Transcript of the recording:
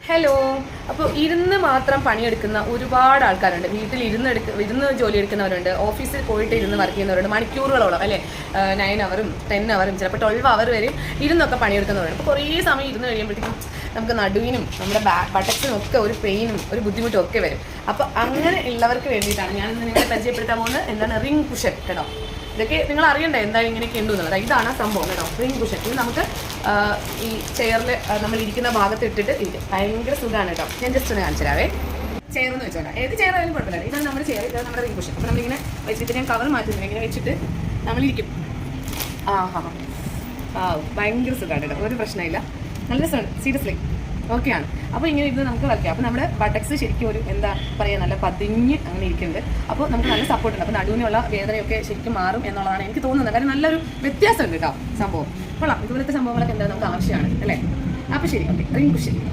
Hello. അപ്പോൾ ഇരുന്ന് മാത്രം പണിയെടുക്കുന്ന ഒരുപാട് ആൾക്കാരുണ്ട്. വീട്ടിൽ ഇരുന്ന് ജോലി എടുക്കുന്നവരുണ്ട്, ഓഫീസിൽ പോയിട്ട് ഇരുന്ന് വർക്ക് ചെയ്യുന്നവരുണ്ട്, മണിക്കൂറുകളോളം അല്ലേ, 9 അവറും 10 അവറും ചിലപ്പോൾ 12 അവർ വരെയും ഇരുന്നൊക്കെ പണിയെടുക്കുന്നവരുണ്ട്. അപ്പോൾ കുറേ സമയം ഇരുന്ന് കഴിയുമ്പോഴത്തേക്കും നമുക്ക് നടുവിനും നമ്മുടെ ബട്ടക്സിനും ഒക്കെ ഒരു പെയിനും ഒരു ബുദ്ധിമുട്ടും ഒക്കെ വരും. അപ്പോൾ അങ്ങനെ ഉള്ളവർക്ക് വേണ്ടിയിട്ടാണ് ഞാൻ ഇന്ന് നിങ്ങളെ പരിചയപ്പെടുത്താൻ പോകുന്നത്. എന്താണ് റിംഗ് കുഷൻ കേട്ടോ. ഇതൊക്കെ നിങ്ങൾ അറിയണ്ടേ എന്തായാലും ഇങ്ങനെയൊക്കെ ഉണ്ട് എന്നുള്ളത്. ഇതാണ് സംഭവം കേട്ടോ, റിംഗ് കുഷൻ. ഇത് നമുക്ക് ഈ ചെയറിൽ നമ്മൾ ഇരിക്കുന്ന ഭാഗത്ത് ഇട്ടിട്ട് ഇരിക്കും. ഭയങ്കര സുഖമാണ് കേട്ടോ. ഞാൻ ജസ്റ്റ് ഒന്ന് കാണിച്ചു തരാവേ. ചെയർ എന്ന് വെച്ചോട്ടെ, ഏത് ചെയർ ആയാലും കുഴപ്പമില്ല. ഇതാണ് നമ്മുടെ ചെയർ, ഇതാണ് നമ്മുടെ റിംഗ് കുഷൻ. അപ്പോൾ നമ്മളിങ്ങനെ വെച്ചിട്ട് ഞാൻ കവർ മാറ്റുന്നില്ല, ഇങ്ങനെ വെച്ചിട്ട് നമ്മളിരിക്കും. ഭയങ്കര സുഖമാണ് കേട്ടോ, ഒരു പ്രശ്നമില്ല. നല്ല രസമാണ്, സീരിയസ്ലി ഓക്കെയാണ്. അപ്പോൾ ഇങ്ങനെ ഇരുന്ന് നമുക്ക് വയ്ക്കാം. അപ്പോൾ നമ്മുടെ ബട്ടക്സ് ശരിക്കും ഒരു എന്താ പറയുക, നല്ല പതിഞ്ഞ് അങ്ങനെ ഇരിക്കുന്നുണ്ട്. അപ്പോൾ നമുക്ക് നല്ല സപ്പോർട്ട് ഉണ്ട്. അപ്പോൾ നടുവിനുള്ള വേദനയൊക്കെ ശരിക്കും മാറും എന്നുള്ളതാണ് എനിക്ക് തോന്നുന്നത്. കാരണം നല്ലൊരു വ്യത്യാസമുണ്ട് കേട്ടോ സംഭവം. കൊള്ളാം. ഇതുപോലത്തെ സംഭവങ്ങളൊക്കെ എന്താ നമുക്ക് ആവശ്യമാണ് അല്ലേ. അപ്പോൾ ശരി, ഓക്കെ. Ring cushion.